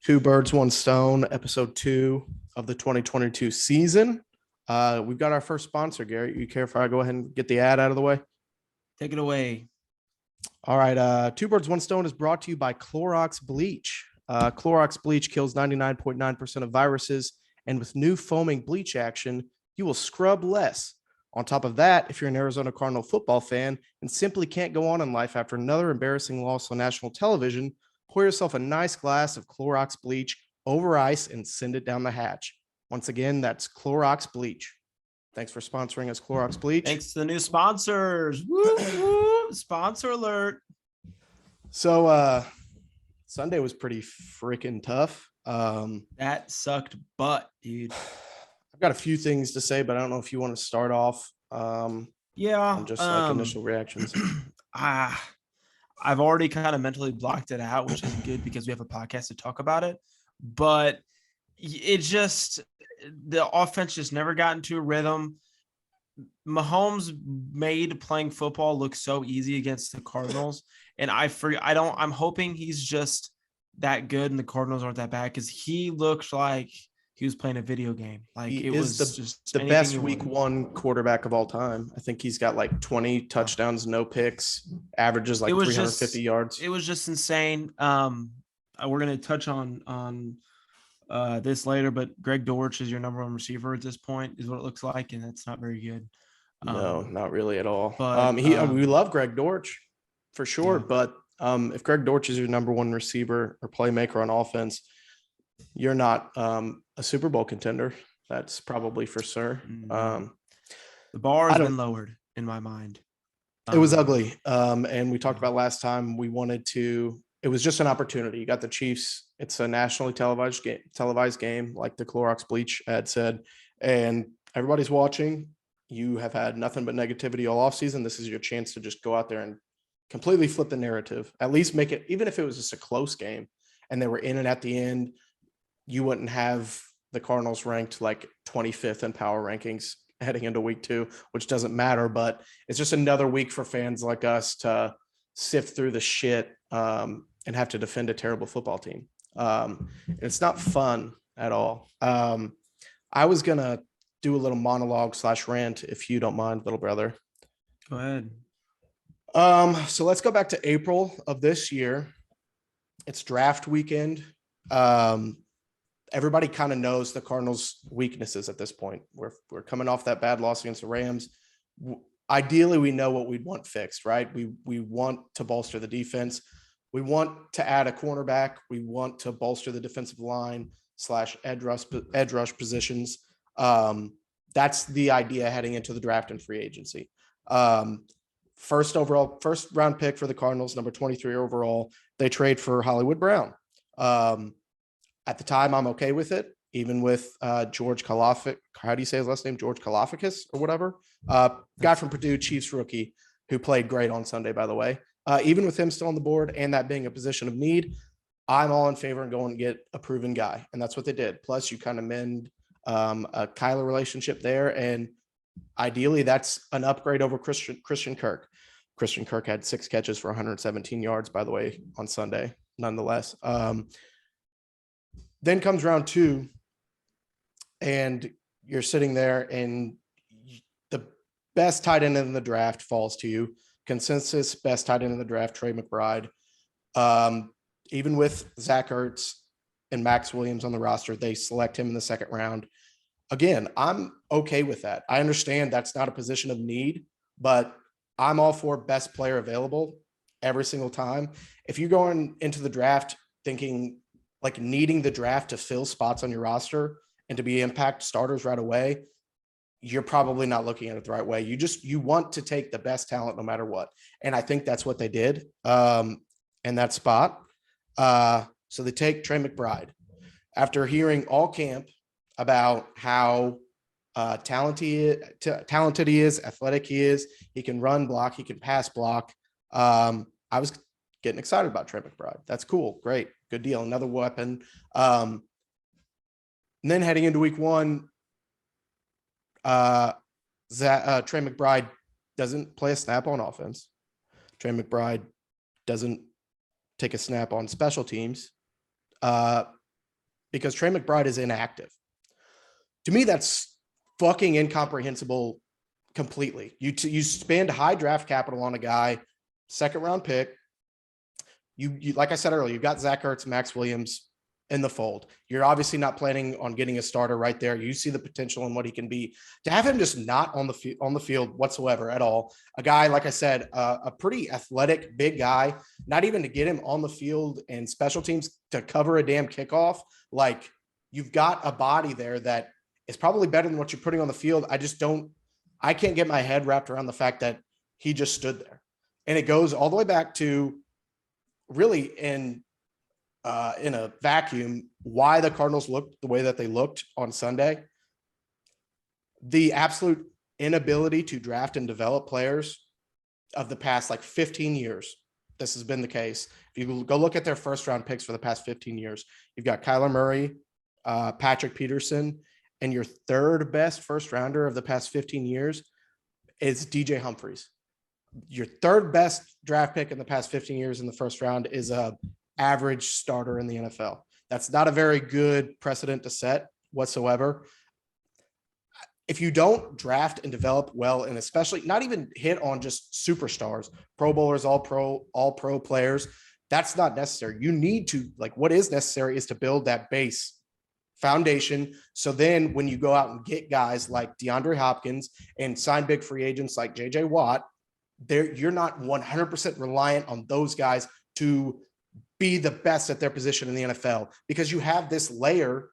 Two Birds, One Stone, episode 2 of the 2022 season. We've got our first sponsor, Gary. You care if I go ahead and get the ad out of the way? Take it away. All right. Two Birds, One Stone is brought to you by Clorox Bleach. Clorox Bleach kills 99.9% of viruses, and with new foaming bleach action, you will scrub less. On top of that, if you're an Arizona Cardinal football fan and simply can't go on in life after another embarrassing loss on national television, pour yourself a nice glass of Clorox Bleach over ice and send it down the hatch. Once again, that's Clorox Bleach. Thanks for sponsoring us, Clorox Bleach. Thanks to the new sponsors. Woo, woo. Sponsor alert. So Sunday was pretty freaking tough. That sucked butt, dude. I've got a few things to say, but I don't know if you want to start off. Yeah. Just like initial reactions. I've already kind of mentally blocked it out, which is good because we have a podcast to talk about it. But it just, the offense just never got into a rhythm. Mahomes made playing football look so easy against the Cardinals. And I'm hoping he's just that good and the Cardinals aren't that bad, because he looked like he was playing a video game. Like He it was just the best week one quarterback of all time. I think he's got like 20 touchdowns, no picks, averages like 350 yards. It was just insane. We're gonna touch on this later, but Greg Dortch is your number one receiver at this point, is what it looks like, and that's not very good. No, not really at all. But we love Greg Dortch for sure, yeah. but if Greg Dortch is your number one receiver or playmaker on offense, you're not a Super Bowl contender. That's probably for sure. The bar has been lowered in my mind. It was ugly. And we talked about last time, it was just an opportunity. You got the Chiefs. It's a nationally televised game, like the Clorox Bleach ad said, and everybody's watching. You have had nothing but negativity all offseason. This is your chance to just go out there and completely flip the narrative. At least make it, even if it was just a close game and they were in and at the end, you wouldn't have the Cardinals ranked like 25th in power rankings heading into week 2, which doesn't matter, but it's just another week for fans like us to sift through the shit and have to defend a terrible football team. It's not fun at all. I was going to do a little monologue / rant, if you don't mind, little brother. Go ahead. So let's go back to April of this year. It's draft weekend. Everybody kind of knows the Cardinals' weaknesses at this point. We're coming off that bad loss against the Rams. Ideally, we know what we'd want fixed, right? We want to bolster the defense. We want to add a cornerback. We want to bolster the defensive line / edge rush positions. That's the idea heading into the draft and free agency. First round pick for the Cardinals, number 23 overall. They trade for Hollywood Brown. At the time, I'm okay with it, even with George Kalafik. How do you say his last name? George Kalafikis or whatever. Guy from Purdue, Chiefs rookie, who played great on Sunday, by the way. Even with him still on the board and that being a position of need, I'm all in favor of going and get a proven guy. And that's what they did. Plus, you kind of mend a Kyler relationship there. And ideally, that's an upgrade over Christian Kirk. Christian Kirk had 6 catches for 117 yards, by the way, on Sunday, nonetheless. Then comes round 2, and you're sitting there, and the best tight end in the draft falls to you. Consensus best tight end in the draft, Trey McBride. Even with Zach Ertz and Max Williams on the roster, they select him in the second round. Again, I'm okay with that. I understand that's not a position of need, but I'm all for best player available every single time. If you're going into the draft thinking like needing the draft to fill spots on your roster and to be impact starters right away, you're probably not looking at it the right way. You want to take the best talent no matter what. And I think that's what they did in that spot. So they take Trey McBride. After hearing all camp about how talented he is, athletic he is, he can run block, he can pass block. I was getting excited about Trey McBride. That's cool. Great. Good deal. Another weapon. And then heading into week 1, Trey McBride doesn't play a snap on offense. Trey McBride doesn't take a snap on special teams. because Trey McBride is inactive. To me, that's fucking incomprehensible completely. You spend high draft capital on a guy, second round pick. You like I said earlier, you've got Zach Ertz, Max Williams in the fold. You're obviously not planning on getting a starter right there. You see the potential in what he can be. To have him just not on the field whatsoever at all, a guy, like I said, a pretty athletic, big guy, not even to get him on the field and special teams to cover a damn kickoff. Like, you've got a body there that is probably better than what you're putting on the field. I can't get my head wrapped around the fact that he just stood there. And it goes all the way back to really in a vacuum, why the Cardinals looked the way that they looked on Sunday. The absolute inability to draft and develop players of the past 15 years. This has been the case. If you go look at their first round picks for the past 15 years, you've got Kyler Murray, Patrick Peterson, and your third best first rounder of the past 15 years is DJ Humphries. Your third best draft pick in the past 15 years in the first round is a average starter in the NFL. That's not a very good precedent to set whatsoever. If you don't draft and develop well, and especially not even hit on just superstars, Pro Bowlers, all pro players, that's not necessary. You need to, what is necessary is to build that base foundation. So then when you go out and get guys like DeAndre Hopkins and sign big free agents like JJ Watt, you're not 100% reliant on those guys to be the best at their position in the NFL, because you have this layer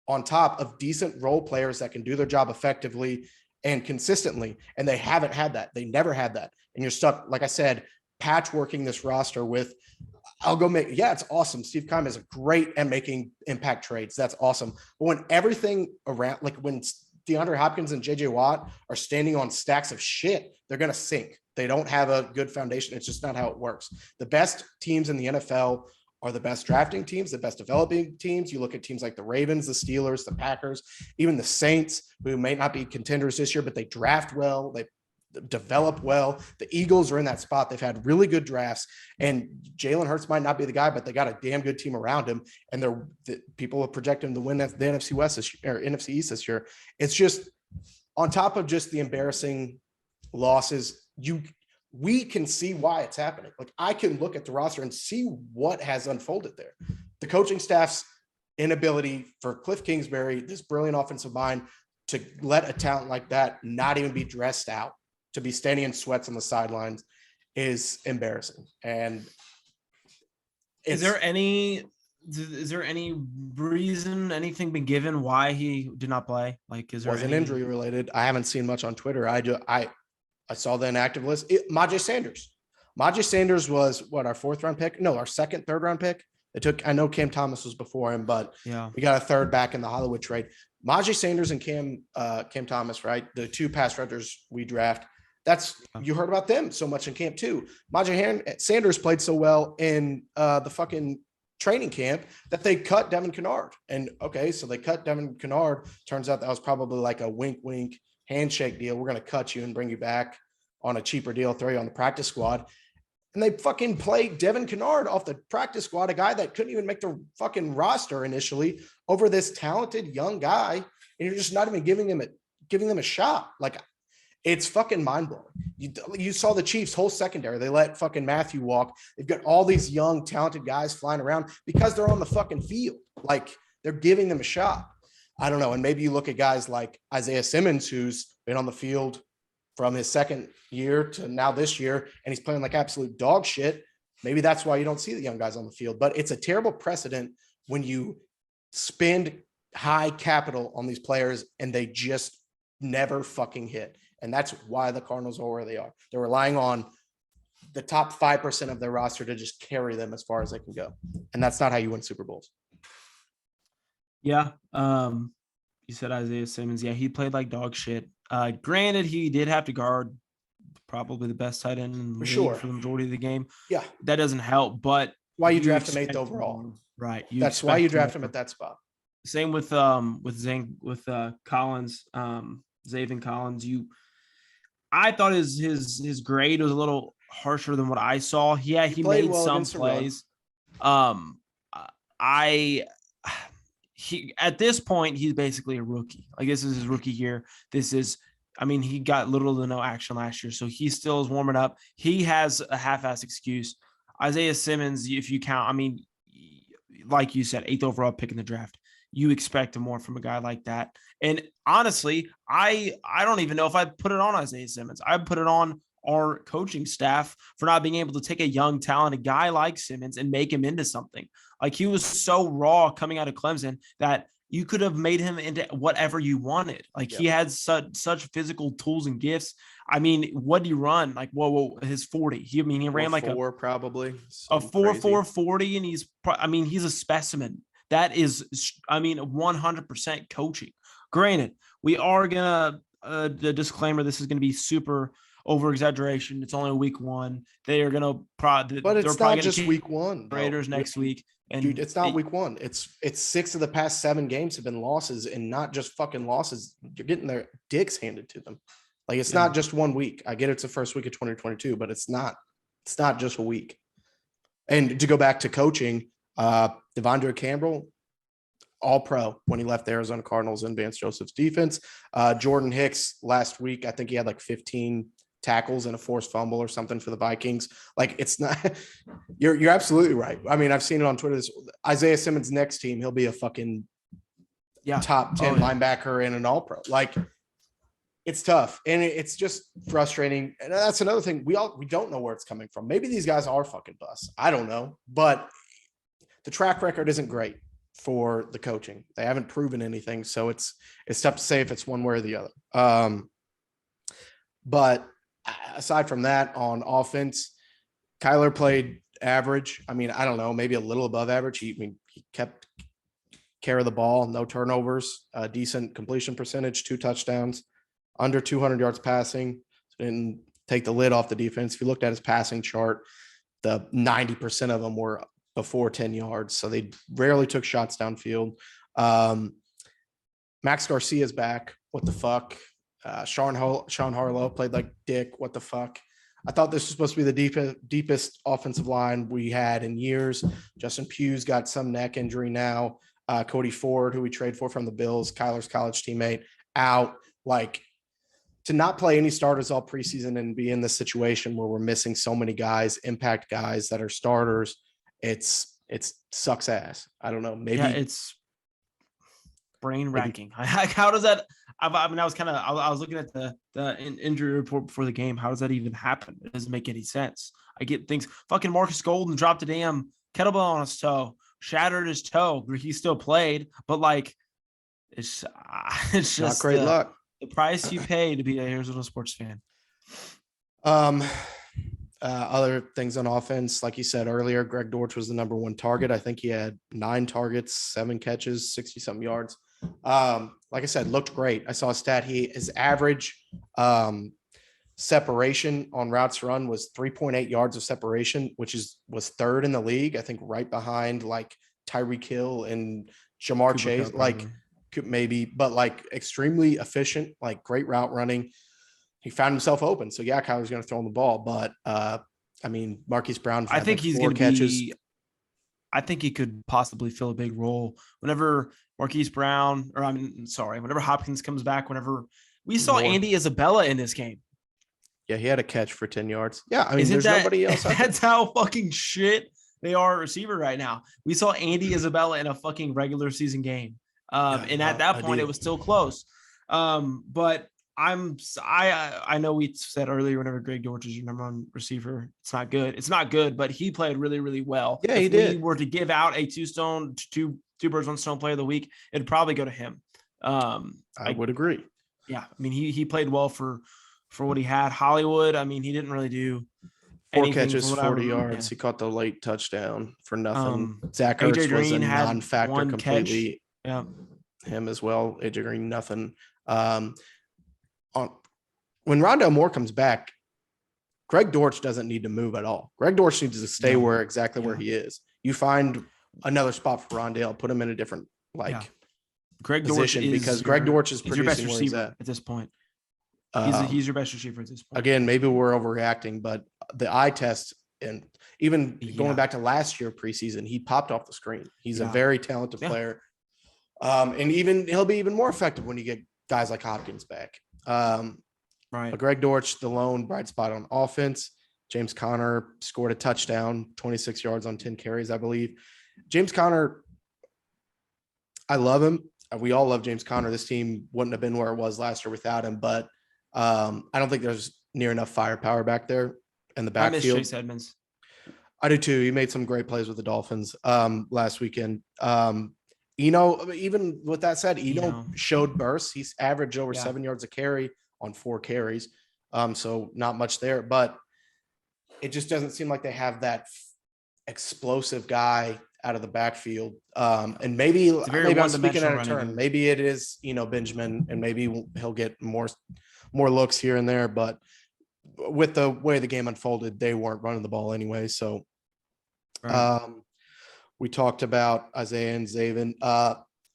on top of decent role players that can do their job effectively and consistently. And they haven't had that. They never had that. And you're stuck, like I said, patchworking this roster with, it's awesome. Steve Keim is great at making impact trades. That's awesome. But when everything around, when DeAndre Hopkins and JJ Watt are standing on stacks of shit, they're going to sink. They don't have a good foundation. It's just not how it works. The best teams in the NFL are the best drafting teams, the best developing teams. You look at teams like the Ravens, the Steelers, the Packers, even the Saints, who may not be contenders this year, but they draft well, they develop well. The Eagles are in that spot. They've had really good drafts, and Jalen Hurts might not be the guy, but they got a damn good team around him. And people are projecting him to win the NFC West this year, or NFC East this year. It's just on top of just the embarrassing losses. We can see why it's happening. I can look at the roster and see what has unfolded there. The coaching staff's inability for Cliff Kingsbury, this brilliant offensive mind, to let a talent like that not even be dressed out, to be standing in sweats on the sidelines, is embarrassing. And is there any reason, anything been given why he did not play? Wasn't injury related. I haven't seen much on Twitter. I saw the inactive list. Majay Sanders was our fourth round pick? No, our third round pick. I know Cam Thomas was before him, but yeah, we got a third back in the Hollywood trade. Majay Sanders and Cam Thomas, right? The two pass rushers we draft. You heard about them so much in camp too. Majay Sanders played so well in the fucking training camp that they cut Devin Kennard. And okay, so they cut Devin Kennard. Turns out that was probably a wink, wink handshake deal. We're going to cut you and bring you back on a cheaper deal, throw you on the practice squad. And they fucking played Devin Kennard off the practice squad, a guy that couldn't even make the fucking roster initially, over this talented young guy. And you're just not even giving them a shot. It's fucking mind blowing. You saw the Chiefs' whole secondary. They let fucking Matthew walk. They've got all these young, talented guys flying around because they're on the fucking field. They're giving them a shot. I don't know. And maybe you look at guys like Isaiah Simmons, who's been on the field from his second year to now this year, and he's playing like absolute dog shit. Maybe that's why you don't see the young guys on the field. But it's a terrible precedent when you spend high capital on these players and they just never fucking hit. And that's why the Cardinals are where they are. They're relying on the top 5% of their roster to just carry them as far as they can go. And that's not how you win Super Bowls. Yeah. You said Isaiah Simmons. Yeah, he played like dog shit. Granted, he did have to guard probably the best tight end in the league for the majority of the game. Yeah. That doesn't help, but why you draft him 8th overall. Right. That's why you draft him at that spot. Same with Collins, Zaven Collins. I thought his grade was a little harsher than what I saw. Yeah, he made some plays. at this point, he's basically a rookie. Like, this is his rookie year. He got little to no action last year, so he still is warming up. He has a half-ass excuse. Isaiah Simmons, if you count, like you said, 8th overall pick in the draft. You expect more from a guy like that. And honestly, I don't even know if I put it on Isaiah Simmons. I put it on our coaching staff for not being able to take a young, talented guy like Simmons and make him into something. Like, he was so raw coming out of Clemson that you could have made him into whatever you wanted. Like, he had such physical tools and gifts. What did he run? Like, his 40. He ran like a 4.40, and he's a specimen. That is, 100% coaching. Granted, we are gonna the disclaimer. This is gonna be super over exaggeration. It's only week 1. They are gonna but it's not just week 1. Raiders next week. And dude, it's not week 1. It's 6 of the past 7 games have been losses, and not just fucking losses. You're getting their dicks handed to them. Like, it's not just 1 week. I get it's the first week of 2022, but it's not just a week. And to go back to coaching, Devondre Campbell, all pro when he left the Arizona Cardinals and Vance Joseph's defense. Jordan Hicks last week, I think he had like 15 tackles and a forced fumble or something for the Vikings. Like, it's not, you're absolutely right. I've seen it on Twitter. This Isaiah Simmons' next team, he'll be a fucking top 10 linebacker and an all pro. Like, it's tough. And it's just frustrating. And that's another thing. We don't know where it's coming from. Maybe these guys are fucking busts. I don't know, but the track record isn't great for the coaching. They haven't proven anything. So it's tough to say if it's one way or the other. But aside from that, on offense, Kyler played average. I don't know, maybe a little above average. He kept care of the ball, no turnovers, decent completion percentage, 2 touchdowns, under 200 yards passing. Didn't take the lid off the defense. If you looked at his passing chart, the 90% of them were before 10 yards. So they rarely took shots downfield. Max Garcia's back. What the fuck? Sean Harlow played like dick. What the fuck? I thought this was supposed to be the deepest offensive line we had in years. Justin Pugh's got some neck injury now. Cody Ford, who we trade for from the Bills, Kyler's college teammate, out. Like, to not play any starters all preseason and be in this situation where we're missing so many guys, impact guys that are starters, it sucks ass. I don't know. Maybe it's brain racking. How does that? I was looking at the injury report before the game. How does that even happen? It doesn't make any sense. I get things. Fucking Marcus Golden dropped a damn kettlebell on his toe, shattered his toe. He still played, but like, it's just not great luck. The price you pay to be a Arizona sports fan. Other things on offense, like you said earlier, Greg Dortch was the number 1 target. I think he had 9 targets, 7 catches, 60-something yards. Like I said, looked great. I saw a stat. His average separation on routes run was 3.8 yards of separation, which was 3rd in the league. I think right behind like Tyreek Hill and Jamar Chase, like maybe, but like extremely efficient, like great route running. He found himself open. So yeah, Kyler's going to throw him the ball, but Marquise Brown, I think he's going to be, I think he could possibly fill a big role whenever Marquise Brown, whenever Hopkins comes back, whenever we saw Andy Isabella in this game. Yeah, he had a catch for 10 yards. Yeah, there's nobody else. That's how fucking shit they are a receiver right now. We saw Andy Isabella in a fucking regular season game. And at that point, it was still close. But I know we said earlier, whenever Greg Dortch is your number 1 receiver, it's not good. It's not good, but he played really, really well. Yeah, he did. If we were to give out a two birds, 1 stone player of the week, it'd probably go to him. I would agree. Yeah. He played well for what he had. Hollywood, he didn't really do 4 catches, 40 yards. He caught the late touchdown for nothing. Zach Ertz was a non-factor completely. Yeah. Him as well. AJ Green, nothing. When Rondale Moore comes back, Greg Dortch doesn't need to move at all. Greg Dortch needs to stay where he is. You find another spot for Rondale, put him in a different Greg position, because Greg Dortch is producing your best where he's at this point. He's your best receiver at this point. Again, maybe we're overreacting, but the eye test, and even going back to last year preseason, he popped off the screen. He's a very talented player. And he'll be even more effective when you get guys like Hopkins back. Right. But Greg Dortch, the lone bright spot on offense. James Conner scored a touchdown, 26 yards on 10 carries, I believe. James Conner, I love him. We all love James Conner. This team wouldn't have been where it was last year without him, but I don't think there's near enough firepower back there in the I miss backfield. Chase Edmonds. I do too. He made some great plays with the Dolphins last weekend. Even with that said, showed bursts. He's averaged over 7 yards a carry on 4 carries. So not much there, but it just doesn't seem like they have that explosive guy out of the backfield. And maybe I'm speaking out of turn. Game. Maybe it is, Benjamin, and maybe he'll get more looks here and there, but with the way the game unfolded, they weren't running the ball anyway. So we talked about Isaiah and Zaven.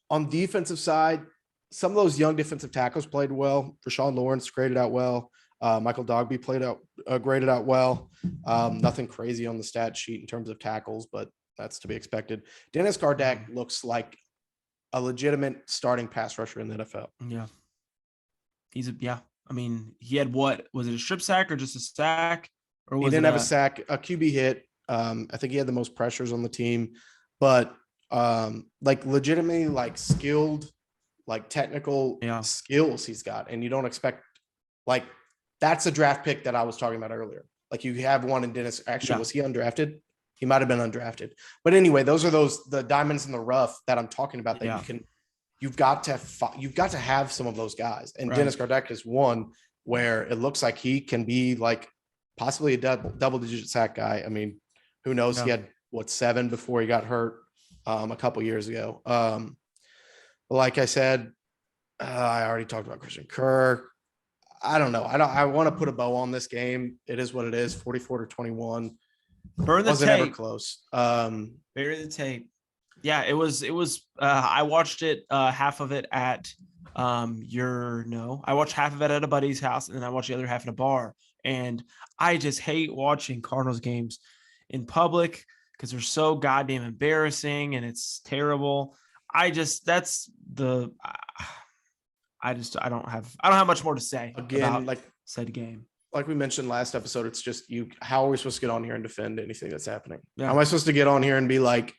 On the defensive side, some of those young defensive tackles played well. Rashawn Lawrence graded out well. Michael Dogby graded out well. Nothing crazy on the stat sheet in terms of tackles, but that's to be expected. Dennis Gardeck looks like a legitimate starting pass rusher in the NFL. Yeah. I mean, he had was it a strip sack or just a sack? Or was he didn't have a sack, a QB hit. I think he had the most pressures on the team, but legitimately skilled, technical skills he's got. And you don't expect that's a draft pick that I was talking about earlier. You have one in Dennis. Actually, was he undrafted? He might have been undrafted. But anyway, those are the diamonds in the rough that I'm talking about that you've got to have some of those guys. And Dennis Gardeck is one where it looks like he can be possibly a double-digit sack guy. I mean, who knows? He had 7 before he got hurt a couple years ago. Like I said, I already talked about Christian Kirk. I don't know. I want to put a bow on this game. It is what it is. 44-21. Burn the Wasn't tape. ever close. Bury the tape. Yeah, it was. I watched it half of it at I watched half of it at a buddy's house, and then I watched the other half in a bar. And I just hate watching Cardinals games in public because they're so goddamn embarrassing and it's terrible. I don't have much more to say about said game. Like we mentioned last episode, it's just how are we supposed to get on here and defend anything that's happening? How am I supposed to get on here and be like,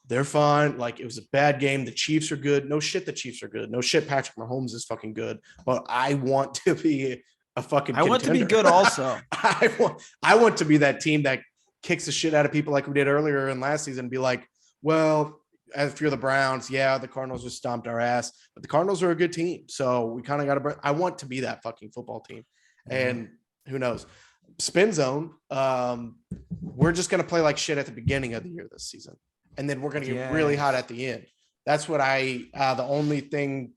they're fine, it was a bad game, the Chiefs are good? No shit, the Chiefs are good. No shit, Patrick Mahomes is fucking good. But I want to be a fucking contender. I want to be good also. I want to be that team that kicks the shit out of people like we did earlier in last season and be like, well, if you're the Browns, the Cardinals just stomped our ass, but the Cardinals are a good team. So we kind of got to, I want to be that fucking football team. And who knows? Spin zone. We're just going to play like shit at the beginning of the year this season. And then we're going to get really hot at the end. That's what the only thing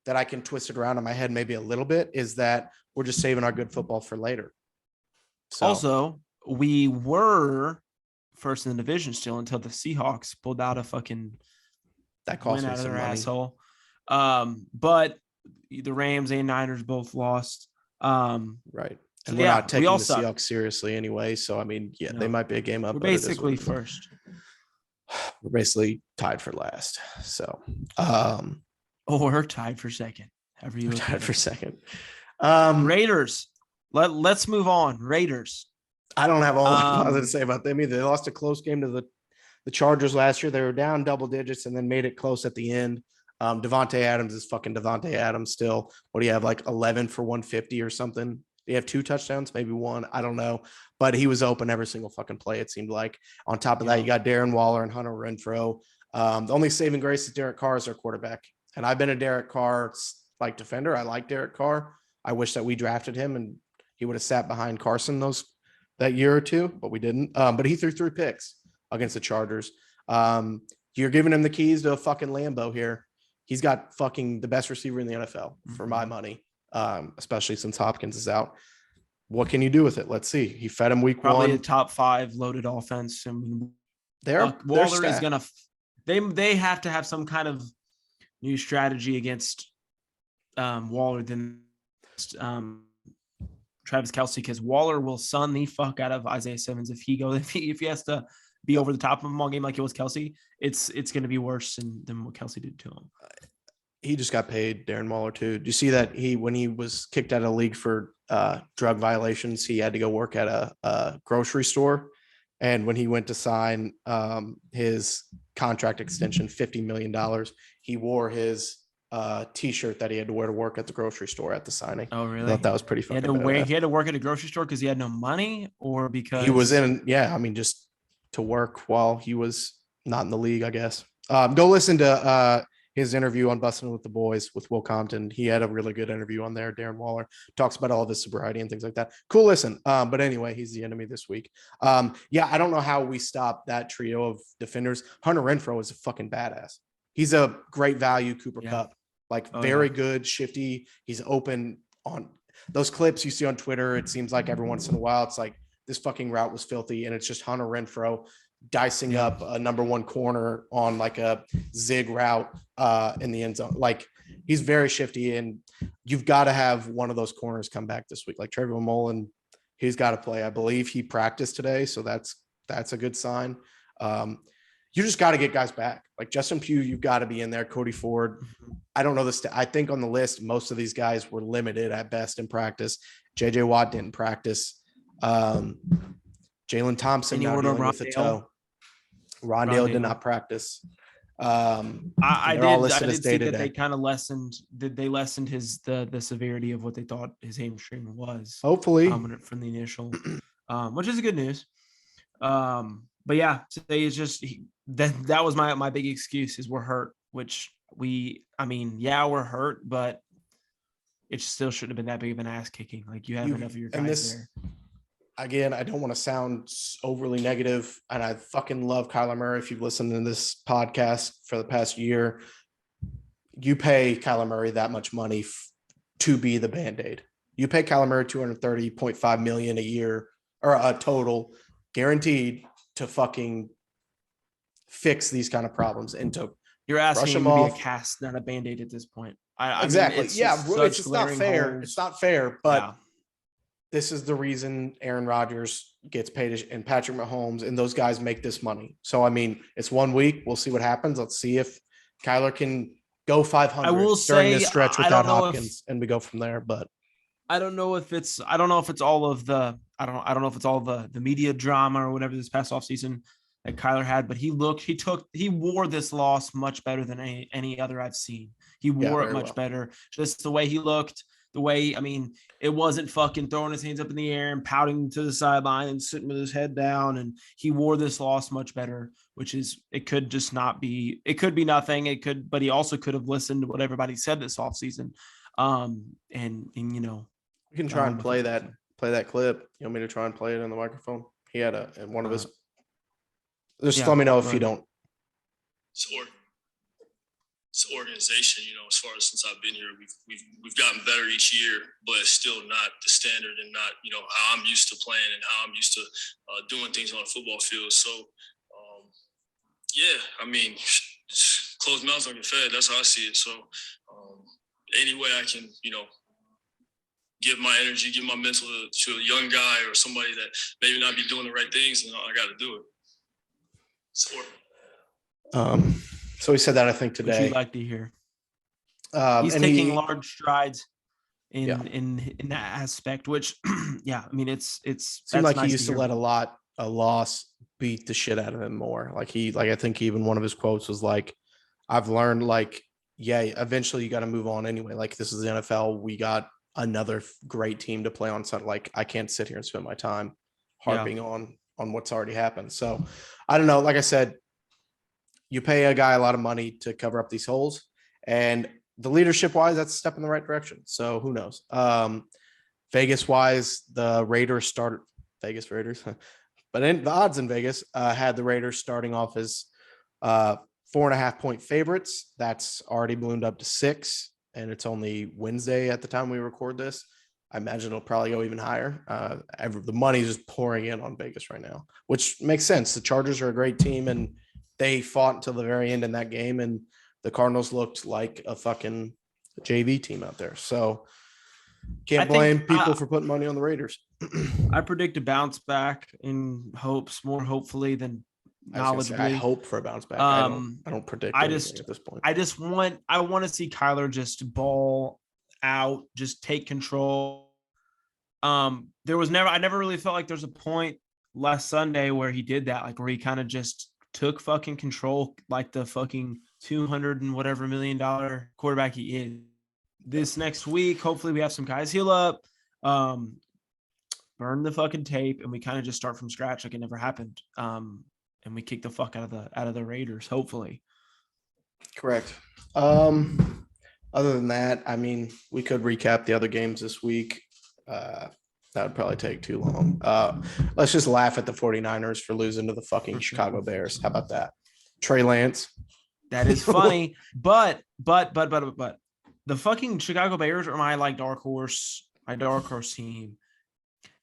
that I can twist it around in my head maybe a little bit is that we're just saving our good football for later. So. Also, we were first in the division still until the Seahawks pulled out a fucking cost win out of their money. asshole. But the Rams and Niners both lost. Right. And we're not taking the Seahawks seriously anyway. So, I mean, they might be a game up. We're basically first. We're basically tied for last. So, we're tied for second. We're tied for second. Raiders. Let's move on. Raiders. I don't have all positive to say about them either. They lost a close game to the Chargers last year. They were down double digits and then made it close at the end. Devontae Adams is fucking Devontae Adams still. What do you have, 11 for 150 or something? Do you have 2 touchdowns? Maybe 1. I don't know. But he was open every single fucking play, it seemed like. On top of that, you got Darren Waller and Hunter Renfrow. The only saving grace is Derek Carr is their quarterback. And I've been a Derek Carr defender. I like Derek Carr. I wish that we drafted him and he would have sat behind Carson that year or two, but we didn't. But he threw 3 picks against the Chargers. You're giving him the keys to a fucking Lambo here. He's got fucking the best receiver in the NFL for my money, especially since Hopkins is out. What can you do with it? Let's see. He fed him week 1. Probably a top 5 loaded offense. I mean, Waller is going to – they have to have some kind of new strategy against Waller than Travis Kelce, because Waller will sun the fuck out of Isaiah Simmons if he has to be over the top of him all game like it was Kelsey, it's going to be worse than what Kelsey did to him. He just got paid, Darren Waller too. Do you see that when he was kicked out of the league for drug violations, he had to go work at a grocery store. And when he went to sign his contract extension, $50 million, he wore his T-shirt that he had to wear to work at the grocery store at the signing. Oh, really? I thought that was pretty He had fucking badass. he had to work at a grocery store because he had no money, or because He was in, just to work while he was not in the league, I guess. Go listen to his interview on Busting with the Boys with Will Compton. He had a really good interview on there. Darren Waller talks about all of his sobriety and things like that. Cool listen. But anyway, he's the enemy this week. I don't know how we stop that trio of defenders. Hunter Renfrow is a fucking badass. He's a great value Cooper Kupp. Very good, shifty. He's open on those clips you see on Twitter. It seems like every once in a while, it's like this fucking route was filthy. And it's just Hunter Renfrow dicing up a number one corner on like a zig route in the end zone. Like he's very shifty, and you've got to have one of those corners come back this week. Like Trayvon Mullen, he's got to play. I believe he practiced today, so that's a good sign. You just got to get guys back. Like Justin Pugh, you've got to be in there. Cody Ford. I don't know this. I think on the list, most of these guys were limited at best in practice. JJ Watt didn't practice. Jalen Thompson now dealing with a toe. Rondale did not practice. I did see that they kind of lessened. They lessened the severity of what they thought his hamstring was. Hopefully, from the initial, which is good news. But yeah, today is just that was my big excuse is we're hurt, which we're hurt, but it still shouldn't have been that big of an ass kicking. Like you have enough of your guys there. Again, I don't want to sound overly negative, and I fucking love Kyler Murray. If you've listened to this podcast for the past year, you pay Kyler Murray that much money to be the Band-Aid. You pay Kyler Murray $230.5 million a year, or a total, guaranteed to fucking fix these kind of problems and to you're asking him to be a cast, not a Band-Aid at this point. Exactly. It's not fair. Holes. It's not fair, but this is the reason Aaron Rodgers gets paid and Patrick Mahomes and those guys make this money. So, I mean, it's 1 week. We'll see what happens. Let's see if Kyler can go 500 during this stretch without Hopkins, and we go from there. But I don't know if it's all of the media drama or whatever this past offseason that Kyler had, but he wore this loss much better than any other I've seen. He wore it much better. Just the way he looked, it wasn't fucking throwing his hands up in the air and pouting to the sideline and sitting with his head down. And he wore this loss much better, which is, it could just not be, it could be nothing. But he also could have listened to what everybody said this offseason. And we can try and play that clip. You want me to try and play it on the microphone? He had one of his. Just let me know if you don't. It's organization, as far as since I've been here, we've gotten better each year, but it's still not the standard and not, how I'm used to playing and how I'm used to doing things on a football field. So, closed mouths don't get fed. That's how I see it. So, any way I can, give my energy, give my mental to a young guy or somebody that maybe not be doing the right things, and I got to do it. So he said that, I think, today. Which you'd like to hear. He's taking large strides in that aspect, which, it's seemed like he used to let a loss beat the shit out of him more. I think even one of his quotes was like, I've learned, eventually you got to move on anyway. Like, this is the NFL. We got another great team to play on. So, I can't sit here and spend my time harping on what's already happened. So I don't know. Like I said, you pay a guy a lot of money to cover up these holes, and the leadership wise, that's a step in the right direction. So who knows? Vegas wise, the Raiders Vegas Raiders, but in the odds in Vegas had the Raiders starting off as 4.5 point favorites. That's already ballooned up to 6, and it's only Wednesday at the time we record this. I imagine it'll probably go even higher. The money is just pouring in on Vegas right now, which makes sense. The Chargers are a great team, and they fought until the very end in that game, and the Cardinals looked like a fucking JV team out there. So can't blame people for putting money on the Raiders. I predict a bounce back in hopefully than I was gonna say, I knowledgeably. hope for a bounce back. I don't predict I anything just at this point. I want to see Kyler just ball out, just take control. I never really felt like there's a point last Sunday where he did that, like where he kind of just took fucking control, like the fucking 200 and whatever $1 million quarterback he is. This next week, hopefully we have some guys heal up, burn the fucking tape, and we kind of just start from scratch like it never happened. And we kick the fuck out of the Raiders, hopefully. Correct. Other than that, I mean, we could recap the other games this week. That would probably take too long. Let's just laugh at the 49ers for losing to the fucking Chicago Bears. How about that? Trey Lance. That is funny, but the fucking Chicago Bears are my dark horse team.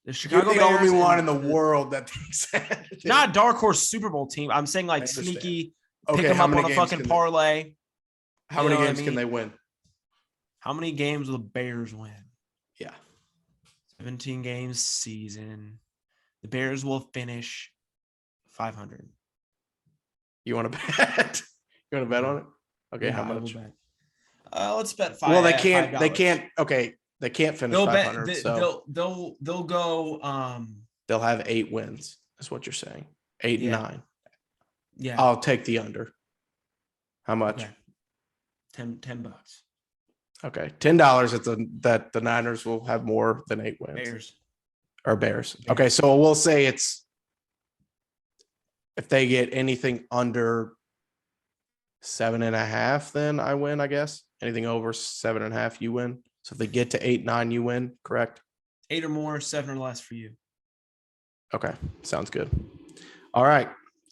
The Chicago You're the Bears only one in the world that thinks that. not dark horse Super Bowl team. I'm saying like sneaky, pick them up on a fucking parlay. How many games can they win? How many games will the Bears win? Yeah. 17 games season. The Bears will finish 500. You want to bet? You want to bet on it? Okay, Yeah, how much? Let's bet 5. Well, they can't. $5. They can't. Okay, they can't finish 500. So they'll go. they'll have 8 wins. Is what you're saying? 8 and 9. Yeah. I'll take the under. How much? Okay. $10. Okay, $10 that the Niners will have more than 8 wins. Bears. Yeah. Okay, so we'll say it's if they get anything under 7.5, then I win. I guess anything over 7.5, you win. So if they get to 8, 9, you win. Correct. 8 or more, 7 or less for you. Okay, sounds good. All right,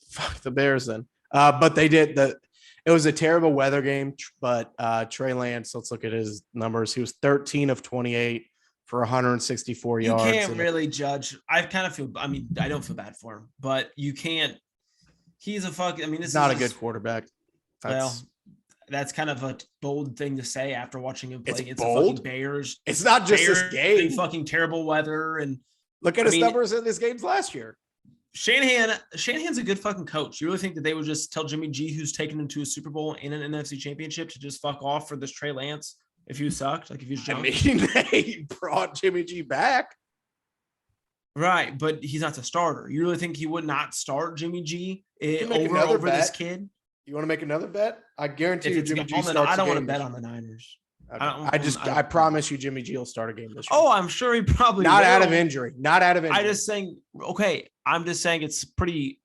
fuck the Bears then. But they did It was a terrible weather game, but Trey Lance, let's look at his numbers. He was 13 of 28 for 164 yards. You can't really judge. I don't feel bad for him, but you can't. He's a fucking. He's not a good quarterback. That's kind of a bold thing to say after watching him play against the bold? fucking Bears. It's not just Bears this game. Fucking terrible weather and look at his numbers in his games last year. Shanahan's a good fucking coach. You really think that they would just tell Jimmy G, who's taken them to a Super Bowl and an NFC championship, to just fuck off for this Trey Lance if he sucked? Like if he's junk? They brought Jimmy G back. Right, but he's not the starter. You really think he would not start Jimmy G over this kid? You want to make another bet? I guarantee you Jimmy G starts. I don't want to bet on the Niners. Okay. I promise you Jimmy G will start a game this year. Oh, I'm sure he probably not will. out of injury. I'm just saying it's pretty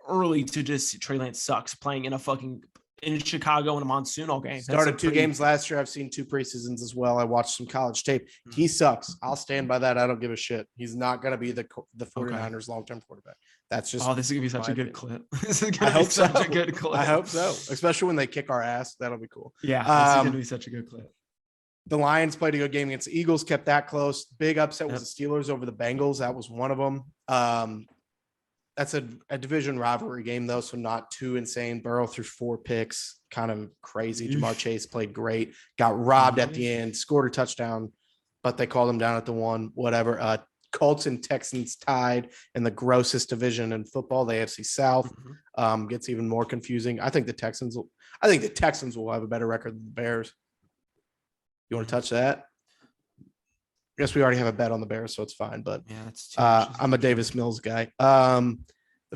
early to just Trey Lance sucks playing in Chicago in a monsoon all game. Started 2 games last year. I've seen 2 preseasons as well. I watched some college tape. He sucks. I'll stand by that. I don't give a shit. He's not going to be the 49ers long-term quarterback. That's just. Oh, this is going to be such a good clip. This is I going to be such a good clip. I hope so. Especially when they kick our ass. That'll be cool. Yeah, this is going to be such a good clip. The Lions played a good game against the Eagles, kept that close. Big upset was the Steelers over the Bengals. That was one of them. That's a division rivalry game, though, so not too insane. Burrow threw 4 picks, kind of crazy. Jamar Chase played great, got robbed at the end, scored a touchdown, but they called him down at the 1, whatever. Colts and Texans tied in the grossest division in football, the AFC South. Gets even more confusing. I think the Texans will have a better record than the Bears. You want to touch that? I guess we already have a bet on the Bears, so it's fine. But I'm a Davis Mills guy. The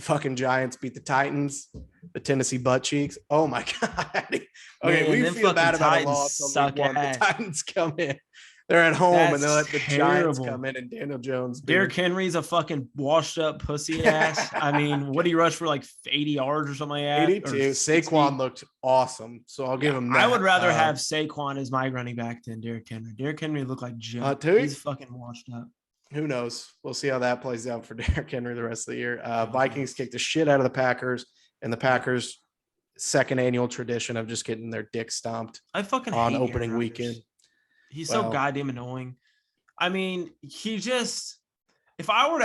fucking Giants beat the Titans, the Tennessee butt cheeks. Oh my god. Okay, we feel bad about a loss. The Titans come in. They're at home and they let the Giants come in and Daniel Jones. Derrick Henry's a fucking washed up pussy ass. What did he rush for, like 80 yards or something like that? 82. Saquon looked awesome, so I'll give him that. I would rather have Saquon as my running back than Derrick Henry. Derrick Henry looked like junk. He's fucking washed up. Who knows? We'll see how that plays out for Derrick Henry the rest of the year. Vikings kicked the shit out of the Packers, and the Packers' second annual tradition of just getting their dick stomped on opening weekend. He's so goddamn annoying. If I were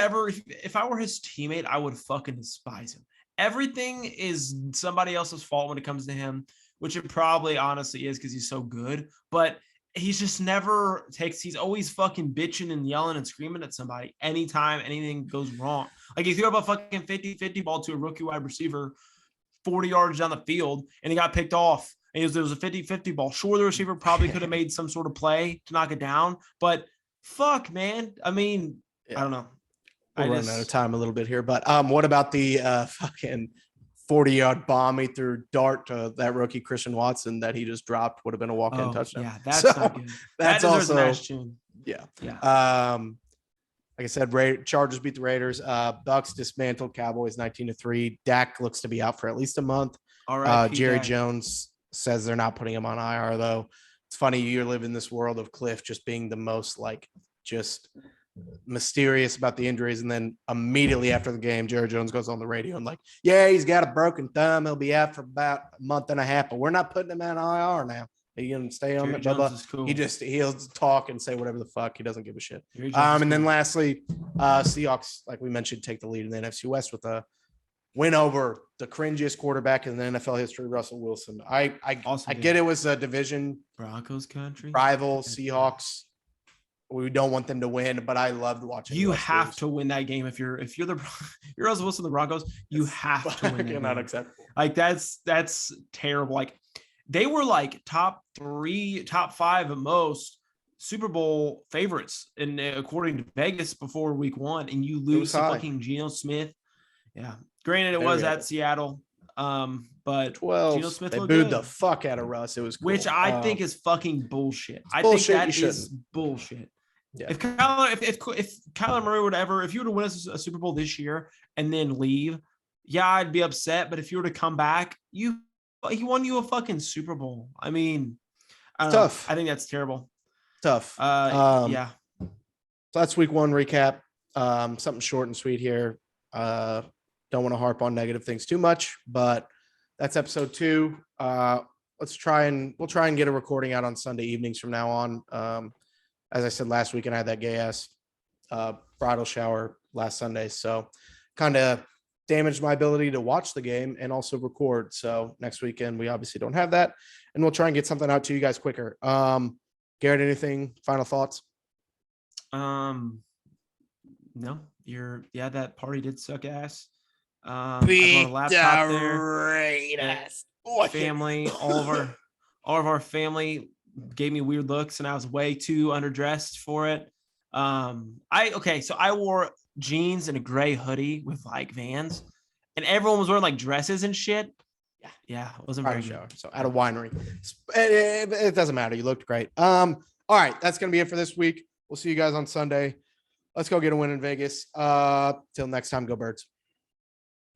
his teammate, I would fucking despise him. Everything is somebody else's fault when it comes to him, which it probably honestly is because he's so good. But he's just never he's always fucking bitching and yelling and screaming at somebody anytime anything goes wrong. Like he threw up a fucking 50-50 ball to a rookie wide receiver 40 yards down the field and he got picked off. And there was a 50-50 ball. Sure, the receiver probably could have made some sort of play to knock it down, but fuck, man. I mean, I don't know. We're running out of time a little bit here, but what about the fucking 40-yard bomb he threw dart to that rookie Christian Watson that he just dropped? Would have been a walk-in touchdown. Yeah, that's not good. That's that also a nice tune. Yeah. Yeah. Like I said, Chargers beat the Raiders. Bucks dismantled Cowboys 19-3. Dak looks to be out for at least a month. All right. Jerry Jones says they're not putting him on IR though. It's funny, you live in this world of Cliff just being the most like just mysterious about the injuries, and then immediately after the game, Jerry Jones goes on the radio and like, yeah, he's got a broken thumb. He'll be out for about a month and a half, but we're not putting him on IR now. He can stay on it. Cool. He'll talk and say whatever the fuck. He doesn't give a shit. And then lastly, Seahawks, like we mentioned, take the lead in the NFC West with a win over the cringiest quarterback in the NFL history, Russell Wilson. I get it was a division Broncos country rival, Seahawks. We don't want them to win, but I loved watching. You have to win that game if you're you're Russell Wilson, the Broncos. You have to win. Not acceptable. Like that's terrible. Like they were like top 5 at most Super Bowl favorites, and according to Vegas before Week 1, and you lose to fucking Geno Smith. Yeah, granted it was at Seattle, but 12. Geno Smith they booed good. the fuck out of Russ. It was cool. Which I think is fucking bullshit. I bullshit, think that is bullshit. Yeah. If Kyler Murray would ever, if you were to win a Super Bowl this year and then leave, yeah, I'd be upset. But if you were to come back, he won you a fucking Super Bowl. I mean, I don't tough. know. I think that's terrible. Tough. Yeah. So that's Week 1 recap. Something short and sweet here. Don't want to harp on negative things too much, but that's episode 2. We'll try and get a recording out on Sunday evenings from now on. As I said last weekend, I had that gay ass bridal shower last Sunday, so kind of damaged my ability to watch the game and also record. So next weekend we obviously don't have that, and we'll try and get something out to you guys quicker. Garrett, anything final thoughts? No, that party did suck ass. I brought a laptop there. Family, all of our family gave me weird looks, and I was way too underdressed for it. So I wore jeans and a gray hoodie with like Vans, and everyone was wearing like dresses and shit. Yeah, it wasn't very shower. So at a winery, it doesn't matter. You looked great. All right, that's gonna be it for this week. We'll see you guys on Sunday. Let's go get a win in Vegas. Till next time, go Birds.